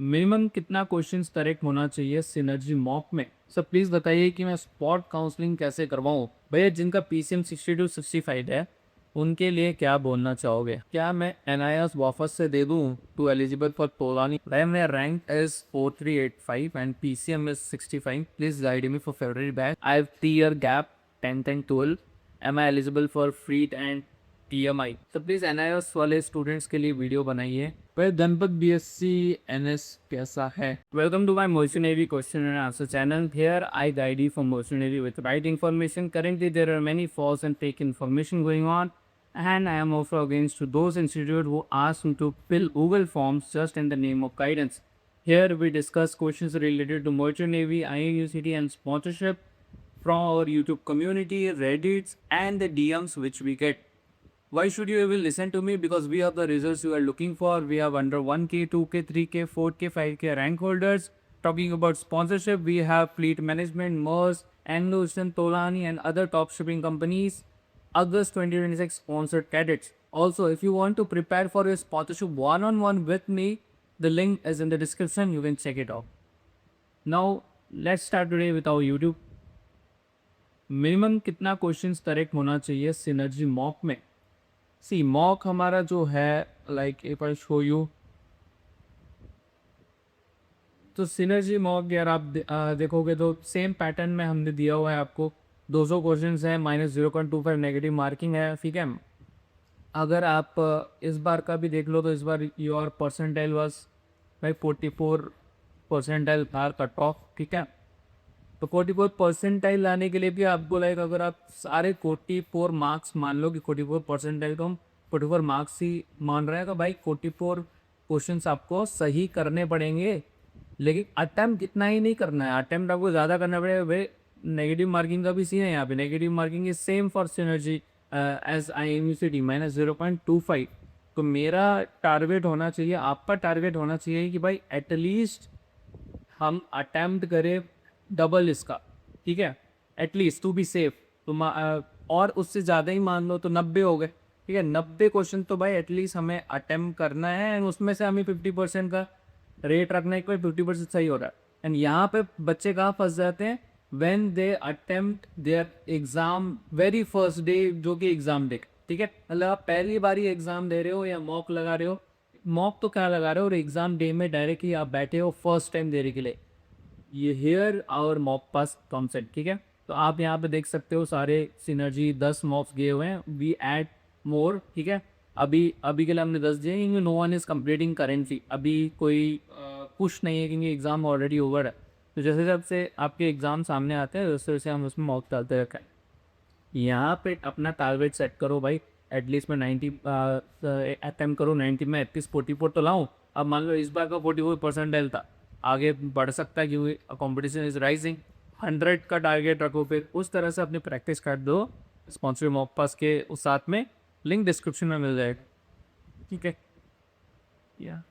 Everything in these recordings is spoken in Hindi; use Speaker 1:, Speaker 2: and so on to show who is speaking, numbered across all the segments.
Speaker 1: मिनिमम कितना क्वेश्चंस करेक्ट होना चाहिए सिनर्जी मॉक में। सर प्लीज़ बताइए कि मैं स्पॉट काउंसलिंग कैसे करवाऊँ। भैया जिनका पीसीएम 62-65 है उनके लिए क्या बोलना चाहोगे? क्या मैं एनआईएस वापस से दे दूँ टू एलिजिबल फॉर तोलानी? भाई मेरा rank is 4385 and PCM is 65। Please guide me for February batch. I have 3 year gap 10th and 12th। Am I eligible for free and TMI? तो प्लीज एनआईएस वाले स्टूडेंट्स के लिए वीडियो बनाइए। भाई धनपत बीएससी एनएस कैसा है? Welcome to my Motion Navy question and answer channel. Here I guide you for Motion Navy with right information. Currently there are many false and fake information going on, and I am also against to those institutes who ask me to fill Google forms just in the name of guidance. Here we discuss questions related to Merchant Navy, IUCD and sponsorship from our YouTube community, Reddits and the DMs which we get. Why should you even listen to me? Because we have the results you are looking for. We have under 1K, 2K, 3K, 4K, 5K rank holders. Talking about sponsorship, we have Fleet Management, MERS, Anglo-Ocean, Tolani and other top shipping companies. August 2026 sponsored cadets. Also, if you want to prepare for your sponsorship one-on-one with me, the link is in the description. You can check it out. Now, let's start today with our YouTube. Minimum कितना क्वेश्चंस करेक्ट होना चाहिए सिनर्जी मॉक में? सी मॉक हमारा जो है like if I show you, तो सिनर्जी मॉक यार आप देखोगे तो सेम पैटर्न में हमने दिया हुआ है आपको। 200 क्वेश्चंस है, -0.25 नेगेटिव मार्किंग है, ठीक है। अगर आप इस बार का भी देख लो तो इस बार योर परसेंटाइल वाज भाई 44 परसेंटाइल था कट ऑफ, ठीक है। तो 44 परसेंटाइल लाने के लिए भी आपको लाइक अगर आप सारे 44 मार्क्स मान लो कि 44 परसेंटाइल तो हम 44 मार्क्स ही मान रहे हैं, तो भाई 44 क्वेश्चंस आपको सही करने पड़ेंगे। लेकिन अटैम्प्ट कितना ही नहीं करना है, अटैम्प्ट आपको ज़्यादा करना पड़ेगा। भाई नेगेटिव मार्किंग का भी सीन है यहाँ पे। Negative marking is same for Synergy as IMUCD -0.25। तो मेरा टारगेट होना चाहिए, आपका टारगेट होना चाहिए कि भाई एटलीस्ट हम अटैम्प्ट करें डबल इसका, ठीक है, एटलीस्ट टू बी सेफ। तो और उससे ज़्यादा ही मान लो तो 90 हो गए, ठीक है। 90 क्वेश्चन तो भाई एटलीस्ट हमें अटैम्प्ट करना है एंड उसमें से हमें 50% का रेट रखना है कि भाई 50% सही हो रहा है। एंड यहाँ पे बच्चे कहाँ फंस जाते हैं? When they attempt their exam very first day, जो कि एग्जाम डे, ठीक है। मतलब आप पहली बारी एग्जाम दे रहे हो या मॉक लगा रहे हो, मॉक तो क्या लगा रहे हो और एग्जाम डे में डायरेक्टली आप बैठे हो फर्स्ट टाइम देने के लिए। ये हेयर और मॉक पास कॉन्सेप्ट, ठीक है। तो आप यहाँ पे देख सकते हो सारे सिनर्जी 10 मॉक्स गए हुए हैं, वी एड मोर, ठीक है। अभी अभी के लिए हमने 10 दिए क्योंकि no one is completing currently. अभी कोई पुश नहीं है क्योंकि एग्ज़ाम ऑलरेडी ओवर है। तो जैसे जब से आपके एग्ज़ाम सामने आते हैं वैसे वैसे हम उसमें मॉक डालते रखें। यहाँ पे अपना टारगेट सेट करो भाई, एटलीस्ट मैं 90 अटैम्प्ट करूँ, 90 में एटलीस्ट 44 तो लाऊँ। अब मान लो इस बार का 44 परसेंटाइल था, आगे बढ़ सकता है क्योंकि कंपटीशन इज राइजिंग। 100 का टारगेट रखो, फिर उस तरह से अपनी प्रैक्टिस कर दो। स्पॉन्सर मॉक पास के उस साथ में लिंक डिस्क्रिप्शन में मिल जाएगा, ठीक है। या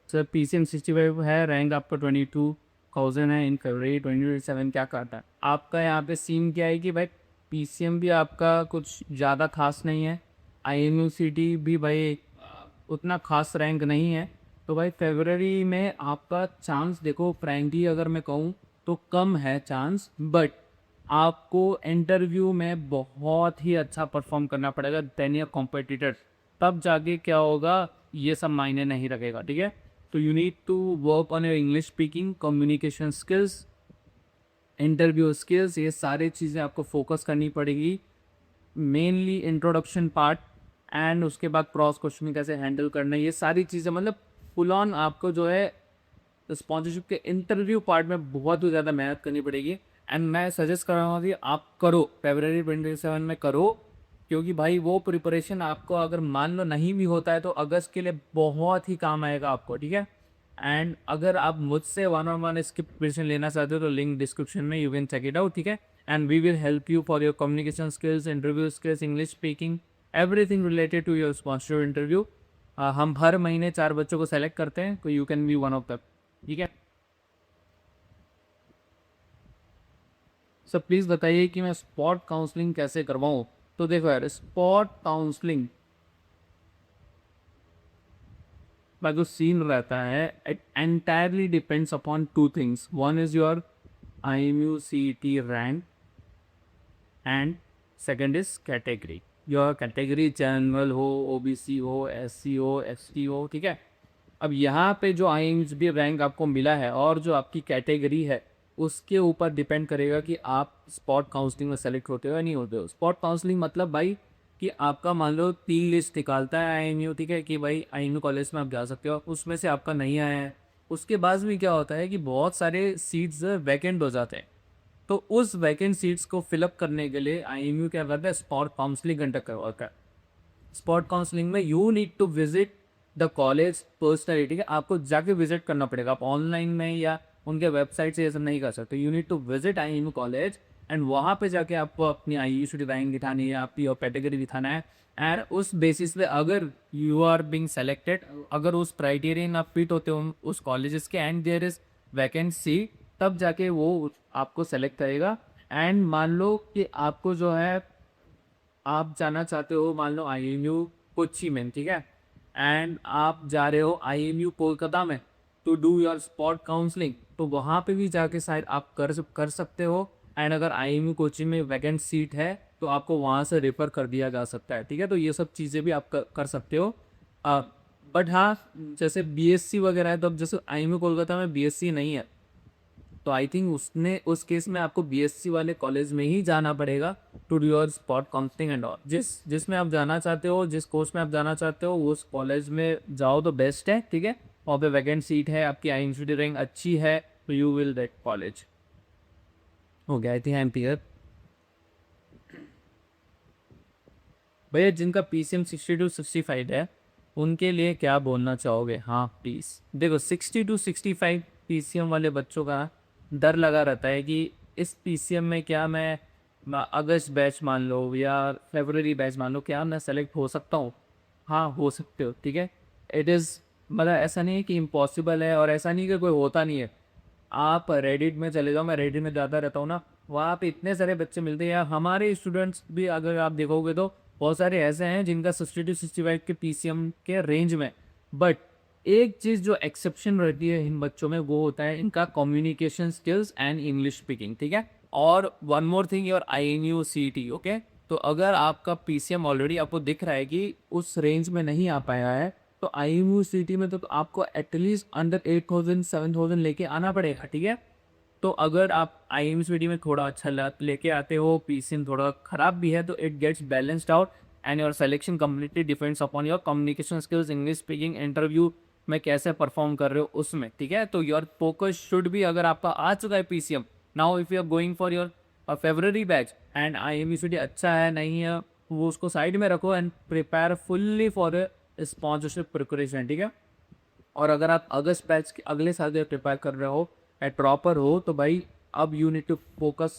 Speaker 1: सर PCM 65 है, रैंक आपका 22,000 है इन फरवरी 2027। क्या करता है आपका यहाँ पे सीन? क्या है कि भाई PCM भी आपका कुछ ज़्यादा खास नहीं है, IMUCD भी भाई उतना खास रैंक नहीं है। तो भाई फरवरी में आपका चांस देखो, फ्रैंकली अगर मैं कहूँ तो कम है चांस, बट आपको इंटरव्यू में बहुत ही अच्छा परफॉर्म करना पड़ेगा देन योर कॉम्पिटिटर। तब जाके क्या होगा, ये सब मायने नहीं रखेगा, ठीक है। तो you need to work on your English speaking, communication skills, interview skills, ये सारी चीज़ें आपको फोकस करनी पड़ेगी। मेनली इंट्रोडक्शन पार्ट एंड उसके बाद क्रॉस क्वेश्चनिंग कैसे हैंडल करना है, ये सारी चीज़ें मतलब फुल ऑन आपको जो है स्पॉन्सरशिप के इंटरव्यू पार्ट में बहुत ही ज़्यादा मेहनत करनी पड़ेगी। एंड मैं सजेस्ट कर रहा हूँ कि आप करो, फरवरी 27 में करो, क्योंकि भाई वो प्रिपरेशन आपको अगर मान लो नहीं भी होता है तो अगस्त के लिए बहुत ही काम आएगा आपको, ठीक है। एंड अगर आप मुझसे वन ऑन वन इसकी प्रिपरेशन लेना चाहते हो तो लिंक डिस्क्रिप्शन में, you can check it out, ठीक है। And we will help you for your communication skills, interview skills, English speaking, everything related to your sponsor interview. हम हर महीने 4 बच्चों को सेलेक्ट करते हैं, तो you can be one of the, ठीक है। सर प्लीज़ बताइए कि मैं स्पॉट काउंसलिंग कैसे करवाऊँ। तो देखो यार, स्पॉट काउंसलिंग आपका जो सीन रहता है it entirely depends upon two things. One is your IMU CET rank and second is category. Your category general हो, OBC हो, SC हो, ST हो, ठीक है. अब यहाँ पे जो IMDb रैंक आपको मिला है और जो आपकी कैटेगरी है उसके ऊपर डिपेंड करेगा कि आप स्पॉट काउंसलिंग में सेलेक्ट होते हो या नहीं होते हो. स्पॉट काउंसलिंग मतलब भाई कि आपका मान लो 3 लिस्ट निकालता है IMU, ठीक है, कि भाई IMU कॉलेज में आप जा सकते हो, उसमें से आपका नहीं आया है. उसके बाद भी क्या होता है कि बहुत सारे सीट्स वैकेंट हो जाते हैं. तो उस वैकेंट सीट्स को फिलअप करने के लिए IMU क्या करता है, स्पॉट काउंसलिंग कंडक्ट करवाता है. स्पॉट काउंसलिंग में you need to visit the college personally, ठीक है, आपको जाके विजिट करना पड़ेगा. आप ऑनलाइन में या उनके वेबसाइट से ये सब नहीं कर सकते. You need to visit IMU college and वहाँ पे जाके आपको अपनी IUCD रैंक दिखानी है, आपकी और कैटेगरी दिखाना है. एंड उस बेसिस पे अगर यू आर बीइंग सेलेक्टेड, अगर उस क्राइटेरियन आप फिट होते हो उस कॉलेजेस के एंड देयर इज वैकेंसी, तब जाके वो आपको सेलेक्ट करेगा. एंड मान लो कि आपको जो है आप जाना चाहते हो मान लो IMU कोच्चि में, ठीक है, एंड आप जा रहे हो IMU कोलकाता में to do your spot counselling, तो वहाँ पे भी जाके शायद आप कर सकते हो. एंड अगर IMU कोच्चि में वैकेंट सीट है तो आपको वहाँ से रेफर कर दिया जा सकता है, ठीक है. तो ये सब चीज़ें भी आप कर सकते हो. बट हाँ, जैसे BSc वगैरह है, तो अब जैसे IMU कोलकाता में BSc नहीं है तो आई थिंक उसने उस केस में आपको BSc वाले कॉलेज में ही जाना पड़ेगा to do your spot counselling and all. जिसमें आप जाना चाहते हो, जिस कोर्स में आप जाना चाहते हो उस कॉलेज में जाओ तो बेस्ट है, ठीक है. वहाँ पे वैकेंट सीट है, आपकी IMCD रैंक अच्छी है, तो यू विल दैट कॉलेज. हो गया, I think I am clear. भैया जिनका PCM 60-65 है उनके लिए क्या बोलना चाहोगे? हाँ प्लीज़. देखो 60-65 PCM वाले बच्चों का डर लगा रहता है कि इस PCM में क्या मैं अगस्त बैच मान लो या फरवरी बैच मान लो, क्या मैं सेलेक्ट हो सकता हूँ? हाँ हो सकते हो, ठीक है. इट इज़ मतलब ऐसा नहीं है कि इम्पॉसिबल है और ऐसा नहीं कि कोई होता नहीं है. आप रेडिट में चले जाओ, मैं रेडिट में ज़्यादा रहता हूँ ना, वहाँ पे इतने सारे बच्चे मिलते हैं. हमारे स्टूडेंट्स भी अगर आप देखोगे तो बहुत सारे ऐसे हैं जिनका 60-65 के PCM के रेंज में. बट एक चीज़ जो एक्सेप्शन रहती है इन बच्चों में वो होता है इनका communication skills and English speaking, ठीक है. और one more thing, your IMU CET, okay. तो अगर आपका PCM ऑलरेडी आपको दिख रहा है कि उस रेंज में नहीं आ पाया है तो IMU CET में तो आपको एटलीस्ट अंडर 8,000-7,000 लेके आना पड़ेगा, ठीक है. तो अगर आप IMU CET में थोड़ा अच्छा लेके आते हो, PCM थोड़ा ख़राब भी है, तो it gets balanced out and your selection completely depends upon your communication skills, English speaking, interview में कैसे परफॉर्म कर रहे हो उसमें, ठीक है. तो योर फोकस शुड भी, अगर आपका आ चुका है PCM now, if you are going for your February batch and IMU CET अच्छा है नहीं है, वो उसको साइड में रखो and prepare fully for sponsorship preparation, ठीक है. और अगर आप अगस्त बैच के अगले साल से प्रिपेयर कर रहे हो एट प्रॉपर हो तो भाई अब you need to focus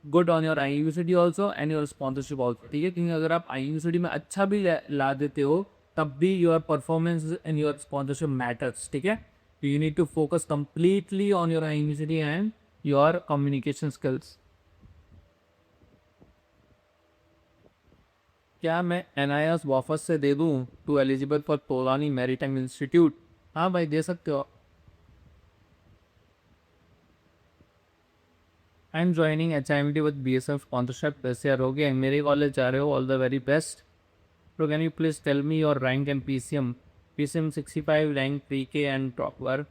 Speaker 1: good on your IMU CET also and your sponsorship also, ठीक है. क्योंकि अगर आप IMU CET में अच्छा भी ला देते हो तब भी your performance and your sponsorship matters, ठीक है. You need to focus completely on your IMU CET and your communication skills. क्या मैं NIS वापस से दे दूँ to eligible for Tolani maritime institute? हाँ भाई दे सकते हो. I am joining HIMT with BSF sponsorship. वैसे यार हो गया, मेरे कॉलेज जा रहे हो, ऑल द वेरी बेस्ट. तो can you please tell me your rank and PCM 65 rank 3K and topper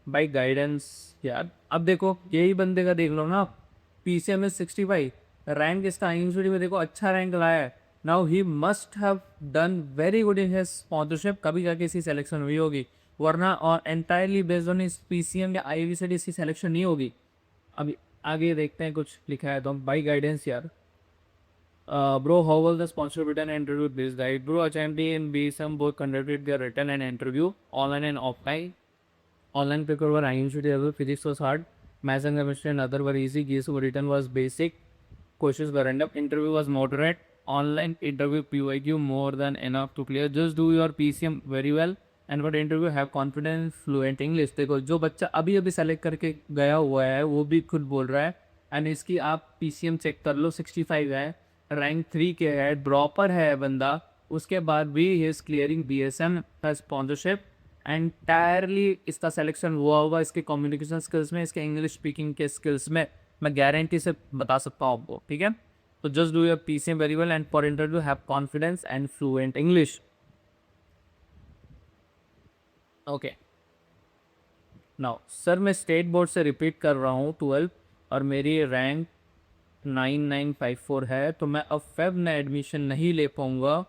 Speaker 1: by guidance. यार अब देखो यही बंदे का देख लो ना, PCM में 65 रैंक, इसका IMU CET में देखो अच्छा रैंक लाया है. Now he must have done very good in his sponsorship, कभी जाके इसकी सिलेक्शन हुई होगी, वरना और एंटायरली बेस्ड ऑन इस PCM या IMU CET इसकी सिलेक्शन नहीं होगी. अभी आगे देखते हैं कुछ लिखा है तो बाई गाइडेंस. यार bro, how was the sponsor written and interview this guide? Bro, HMD and BSM both conducted their written and interview online and offline. Online paper were IMU level, physics was hard, maths and chemistry and other were easy, GS written was basic, questions were random, interview was moderate, online interview PYQ more than enough to clear. Just do your PCM very well and for interview have confidence, fluent English. देखो जो बच्चा अभी अभी सेलेक्ट करके गया हुआ है वो भी खुद बोल रहा है एंड इसकी आप PCM चेक कर लो, 65 है, रैंक 3 के है, ड्रॉपर है बंदा, उसके बाद भी ही इज़ क्लियरिंग BSN का स्पॉन्सरशिप। एंटायरली इसका सिलेक्शन हुआ होगा इसके कम्युनिकेशन स्किल्स में, इसके इंग्लिश स्पीकिंग के स्किल्स में, मैं गारंटी से बता सकता हूँ आपको, ठीक है। तो just do your PCM very well and for interview have confidence and fluent English. Okay, now sir मैं स्टेट बोर्ड से रिपीट कर रहा हूँ 12 और मेरी रैंक 9954 है, तो मैं अब फेब में एडमिशन नहीं ले पाऊँगा,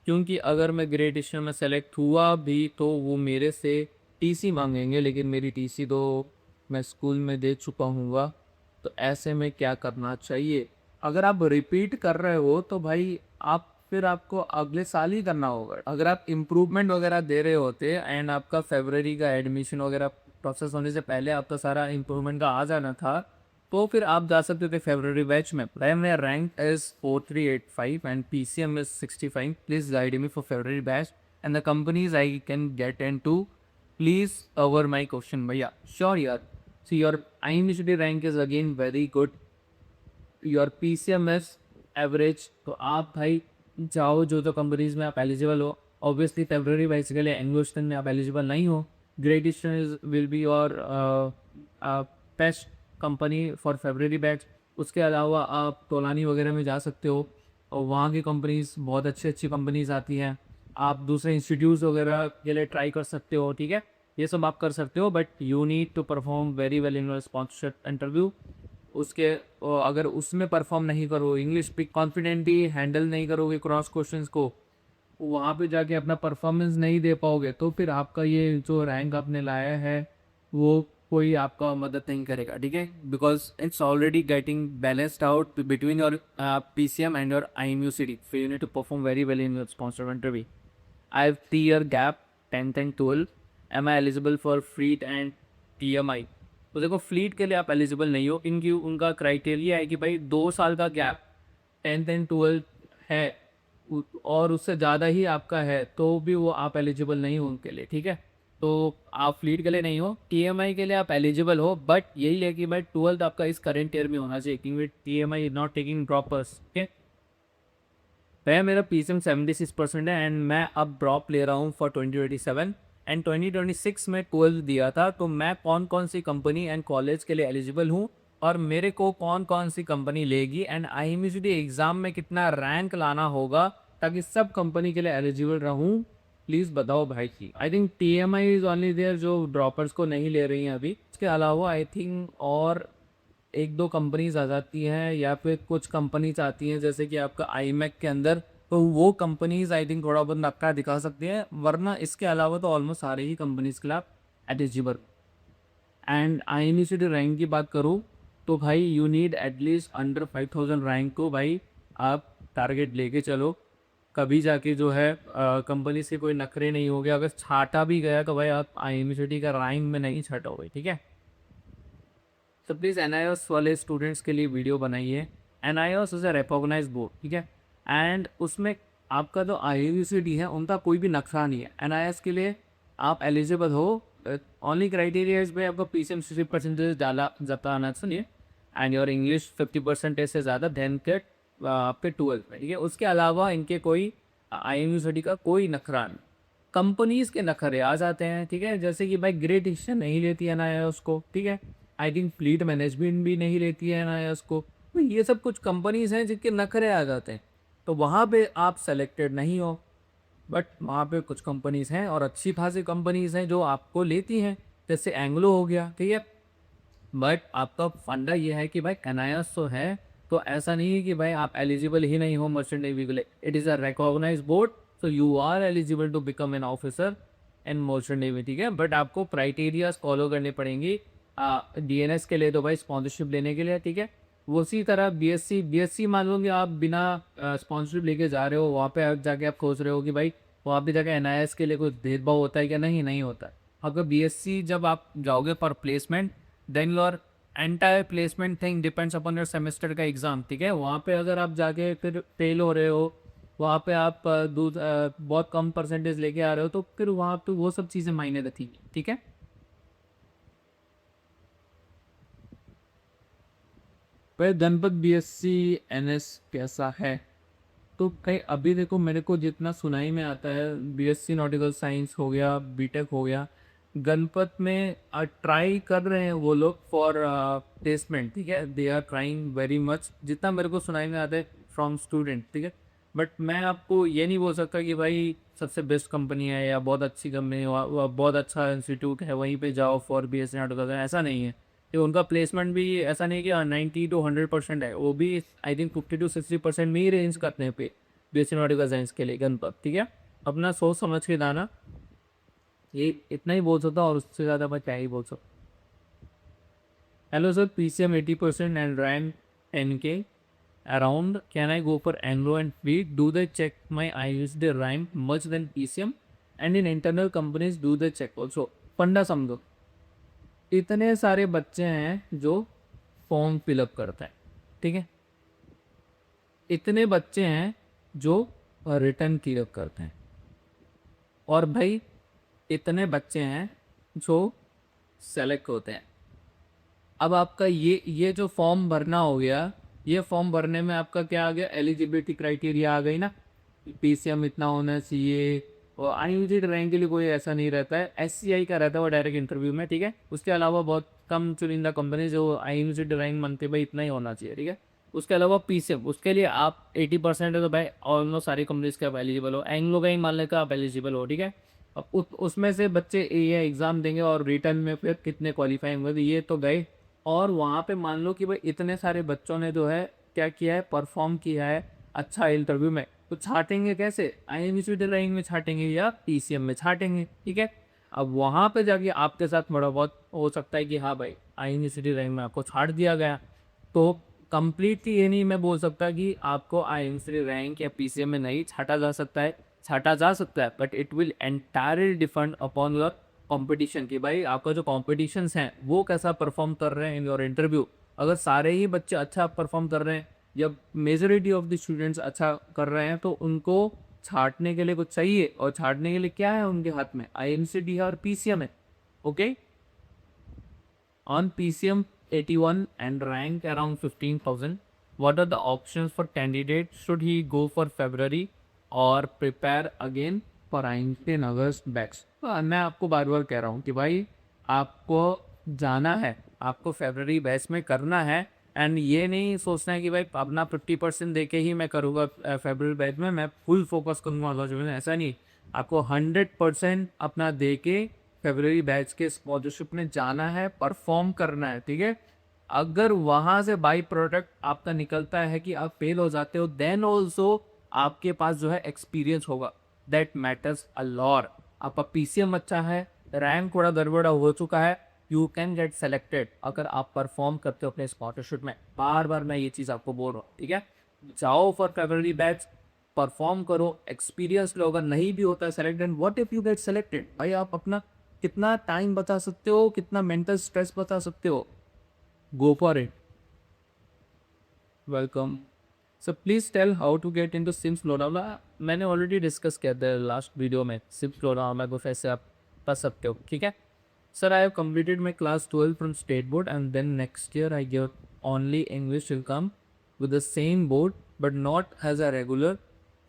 Speaker 1: क्योंकि अगर मैं ग्रेड एडिशन में सेलेक्ट हुआ भी तो वो मेरे से TC मांगेंगे, लेकिन मेरी TC तो मैं स्कूल में दे चुका हूँगा। तो ऐसे में क्या करना चाहिए? अगर आप रिपीट कर रहे हो तो भाई आप फिर आपको अगले साल ही करना होगा। अगर आप इम्प्रूवमेंट वगैरह दे रहे होते एंड आपका फरवरी का एडमिशन वगैरह प्रोसेस होने से पहले आपका सारा इम्प्रूवमेंट का आ जाना था, तो फिर आप जा सकते थे फरवरी बैच में। मेरा rank is 4385 and PCM is 65। Please guide me for February batch and the companies I can get into, please over my question भैया। श्योर यार, see your IMCD rank is again very good, your PCM is average. तो आप भाई जाओ जो कंपनीज में आप एलिजिबल हो। ऑब्वियसली फरवरी बैच के लिए एंग्लोस्टन में आप एलिजिबल नहीं हो। Great eastern is will be your best company for February batch. उसके अलावा आप तोलानी वगैरह में जा सकते हो और वहाँ की कंपनीज बहुत अच्छी अच्छी कंपनीज आती हैं। आप दूसरे इंस्टीट्यूट्स वगैरह के लिए ट्राई कर सकते हो, ठीक है। ये सब आप कर सकते हो, but you need to perform very well in your sponsorship interview. उसके अगर उसमें परफॉर्म नहीं करो, इंग्लिश भी कॉन्फिडेंटली हैंडल नहीं करोगे क्रॉस क्वेश्चंस को, वहाँ पे जाके अपना परफॉर्मेंस नहीं दे पाओगे, तो फिर आपका ये जो रैंक आपने लाया है वो कोई आपका मदद नहीं करेगा, ठीक है। Because it's already getting balanced out between your PCM and your IMUCD, फिर you need to perform very well in your sponsor interview. I have 3 year gap, 10th and 12th। Am I eligible for fleet and TMI? तो देखो फ्लीट के लिए आप एलिजिबल नहीं हो, इनकी उनका क्राइटेरिया है कि भाई 2 साल का गैप 10th and 12th है और उससे ज़्यादा ही आपका है तो भी वो आप एलिजिबल नहीं हो उनके लिए, ठीक है। तो आप फ्लीट के लिए नहीं हो, TMI के लिए आप एलिजिबल हो, बट यही है कि भाई 12th आपका इस करेंट ईयर में होना चाहिए, क्योंकि TMI is not taking droppers, ठीक है। भैया मेरा PCM 76% है एंड मैं अब ड्रॉप ले रहा हूँ फॉर 2027 एंड 2026 में 12 दिया था। तो मैं कौन कौन सी कंपनी एंड कॉलेज के लिए एलिजिबल हूँ और मेरे को कौन कौन सी कंपनी लेगी एंड IMCD एग्ज़ाम में कितना रैंक लाना होगा ताकि सब कंपनी के लिए एलिजिबल रहूँ, प्लीज़ बताओ भाई जी। I think TMI is only there जो ड्रॉपर्स को नहीं ले रही हैं अभी। इसके अलावा आई थिंक और एक दो कंपनीज आ जाती हैं या फिर कुछ कंपनीज आती हैं जैसे कि आपका IMEC के अंदर, तो वो कंपनीज आई थिंक थोड़ा बहुत नक्का दिखा सकती हैं, वरना इसके अलावा तो ऑलमोस्ट सारे ही कंपनीज के लिए आप एलिजिबल। एंड IMCD रैंक की बात करूँ तो भाई you need at least under 5000 rank को भाई आप टारगेट लेके चलो, कभी जाके जो है कंपनी से कोई नखरे नहीं हो गया। अगर छाटा भी गया तो भाई आप IMCD का रैंक में नहीं छटोगे, ठीक है। तो प्लीज़ NIOS वाले स्टूडेंट्स के लिए वीडियो बनाइए। NIOS is a recognise board, ठीक है। एंड उसमें आपका जो IMCD है उनका कोई भी नक्शा नहीं है। NIOS के लिए आप एलिजिबल हो, ओनली क्राइटेरिया इस पे आपका PCM 60% डाला जाता आना चाहिए एंड योर इंग्लिश 50% से ज़्यादा देन के आपके 12th में, ठीक है। उसके अलावा इनके कोई IMCD का कोई नखरा नहीं। कंपनीज के नखरे आ जाते हैं, ठीक है, जैसे कि भाई ग्रेट डिसीजन नहीं लेती है NIOS को, ठीक है। आई थिंक फ्लीट मैनेजमेंट भी नहीं लेती है NIOS को। तो ये सब कुछ कंपनीज हैं जिनके नखरे आ जाते हैं, तो वहाँ पे आप सेलेक्टेड नहीं हो। बट वहाँ पे कुछ कंपनीज हैं और अच्छी खासी कंपनीज हैं जो आपको लेती हैं, जैसे एंग्लो हो गया, ठीक है। बट आपका फंडा ये है कि भाई NIOS तो है, तो ऐसा नहीं है कि भाई आप एलिजिबल ही नहीं हो मर्चेंट नेवी के लिए। It is a recognise board, so you are eligible to become an officer in merchant navy, ठीक है। बट आपको क्राइटेरियाज फॉलो करने पड़ेंगी। DNS के लिए तो भाई स्पॉन्सरशिप लेने के लिए, ठीक है। उसी तरह BSc मान लो कि आप बिना स्पॉन्सरशिप लेके जा रहे हो, वहाँ पे आप जाके आप सोच रहे हो कि भाई वहाँ पे जाके NIS के लिए कोई भेदभाव होता है क्या? नहीं, नहीं होता है। अगर BSc जब आप जाओगे for placement, then your entire placement thing depends upon your semester का एग्ज़ाम, ठीक है। वहाँ पे अगर आप जाके फिर फेल हो रहे हो, वहाँ पे आप बहुत कम परसेंटेज लेके आ रहे हो, तो फिर वहाँ पे वो सब चीज़ें मायने रखती हैं, ठीक है। पर जनपद BSc NS कैसा है? तो कहीं अभी देखो मेरे को जितना सुनाई में आता है, बीएससी नॉटिकल साइंस हो गया, बीटेक हो गया, गणपत में ट्राई कर रहे हैं वो लोग फॉर प्लेसमेंट, ठीक है, they are trying very much, जितना मेरे को सुनाई में आता है फ्रॉम स्टूडेंट, ठीक है। बट मैं आपको ये नहीं बोल सकता कि भाई सबसे बेस्ट कंपनी है या बहुत अच्छी कंपनी है, बहुत अच्छा इंस्टीट्यूट है वहीं पे जाओ फॉर बीएससी नॉटिकल, ऐसा नहीं है। कि उनका प्लेसमेंट भी ऐसा नहीं कि 90 to 100% है, वो भी आई थिंक 50 to 60% में ही रेंज करते हैं पे बीएससी नॉटिकल साइंस के लिए गणपत, ठीक है। अपना सोच समझ के दाना, ये इतना ही बोल सकता हूँ और उससे ज़्यादा मैं क्या ही बोल सकता। Hello sir, PCM 80% and rank 10K around, can I go for Anglo and Fleet? Do they check my IUCD rank much than PCM? And in internal companies do they check also? फंडा समझो, इतने सारे बच्चे हैं जो फॉर्म फिलअप करते हैं, ठीक है, इतने बच्चे हैं जो रिटर्न क्लियर करते हैं, और भाई इतने बच्चे हैं जो सेलेक्ट होते हैं। अब आपका ये जो फॉर्म भरना हो गया, ये फॉर्म भरने में आपका क्या आ गया, एलिजिबिलिटी क्राइटेरिया आ गई ना, PCM इतना होना चाहिए, और अनलिमिटेड रैंक के लिए कोई ऐसा नहीं रहता है, SCI का रहता है वो डायरेक्ट इंटरव्यू में, ठीक है। उसके अलावा बहुत कम चुनिंदा कंपनी जो अनलिमिटेड रैंक मानते भाई इतना ही होना चाहिए, ठीक है। उसके अलावा PCM, उसके लिए आप 80% है तो भाई ऑलमोस्ट सारी कंपनीज का आप एलिजिबल हो, एंग्लो का ही मान लेकर आप एलिजिबल हो, ठीक है। अब उसमें से बच्चे ये एग्ज़ाम देंगे और रिटर्न में फिर कितने क्वालिफाई होंगे, तो ये तो गए। और वहाँ पे मान लो कि भाई इतने सारे बच्चों ने जो है क्या किया है, परफॉर्म किया है अच्छा इंटरव्यू में, तो छाटेंगे कैसे, IMCD रैंक में छाटेंगे या PCM में छाटेंगे, ठीक है। अब वहाँ पे जाके आपके साथ थोड़ा बहुत हो सकता है कि हाँ भाई IMCD रैंक में आपको छाट दिया गया, तो कंप्लीटली ये नहीं मैं बोल सकता कि आपको IMCD रैंक या PCM में नहीं छाटा जा सकता है, छाटा जा सकता है, but it will entirely depend upon your competition, कि भाई आपका जो कॉम्पिटिशन्स हैं वो कैसा परफॉर्म कर रहे हैं इन योर इंटरव्यू। अगर सारे ही बच्चे अच्छा परफॉर्म कर रहे हैं या मेजोरिटी ऑफ द स्टूडेंट्स अच्छा कर रहे हैं, तो उनको छाटने के लिए कुछ चाहिए, और छाटने के लिए क्या है उनके हाथ में, IMCD और PCM है, okay. On PCM 81 and rank around 15,000, what are the options for candidate? Should he go for February or prepare again for 19 August backs? तो मैं आपको बार बार कह रहा हूँ कि भाई आपको जाना है, आपको फेबररी बैच में करना है, एंड ये नहीं सोचना है कि भाई अपना 50% दे के ही मैं करूँगा फेबररी बैच में, मैं फुल फोकस करूँगा लॉन्च में, ऐसा नहीं। आपको 100% अपना दे के फेबररी बैच के स्पॉन्सरशिप में जाना है, परफॉर्म करना है, ठीक है। अगर वहाँ से बाई प्रोडक्ट आपका निकलता है कि आप फेल हो जाते हो, देन ऑल्सो आपके पास जो है एक्सपीरियंस होगा, दैट मैटर्स अ लॉट। आपका PCM अच्छा है, रैंक थोड़ा गड़बड़ा हो चुका है, यू कैन गेट सेलेक्टेड अगर आप परफॉर्म करते हो अपने स्पॉन्सरशिप में। बार बार मैं ये चीज़ आपको बोल रहा हूँ, ठीक है। जाओ फॉर फेबररी बैच, परफॉर्म करो, एक्सपीरियंस लो, अगर नहीं भी होता है selected, what if you get selected, भाई आप अपना कितना टाइम बता सकते हो, कितना मेंटल स्ट्रेस बता सकते हो, go for it. Welcome. So please tell how to get into SIMS Lonavala. मैंने ऑलरेडी डिस्कस किया था लास्ट वीडियो में, सिम्स लोनावला को कैसे आप पढ़ सकते हो, ठीक है। Sir, I have completed my class 12 from state board and then next year I get only English will come with the same board but not as a regular,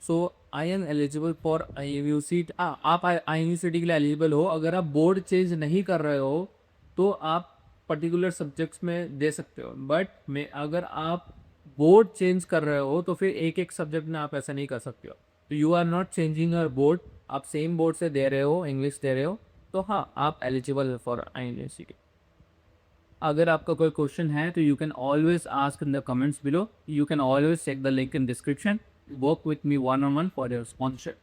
Speaker 1: so I am eligible for IMUCT। आप IMUCT के लिए एलिजिबल हो, अगर आप बोर्ड चेंज नहीं कर रहे हो तो आप पर्टिकुलर सब्जेक्ट्स में दे सकते हो, बट में अगर आप बोर्ड चेंज कर रहे हो तो फिर एक एक सब्जेक्ट में आप ऐसा नहीं कर सकते हो। तो you are not changing your board, आप सेम बोर्ड से दे रहे हो, इंग्लिश दे रहे हो, तो हाँ आप एलिजिबल है फॉर IMUCT। अगर आपका कोई क्वेश्चन है तो you can always ask in the comments below, you can always check the link in description, work with me 1-on-1 for your sponsorship.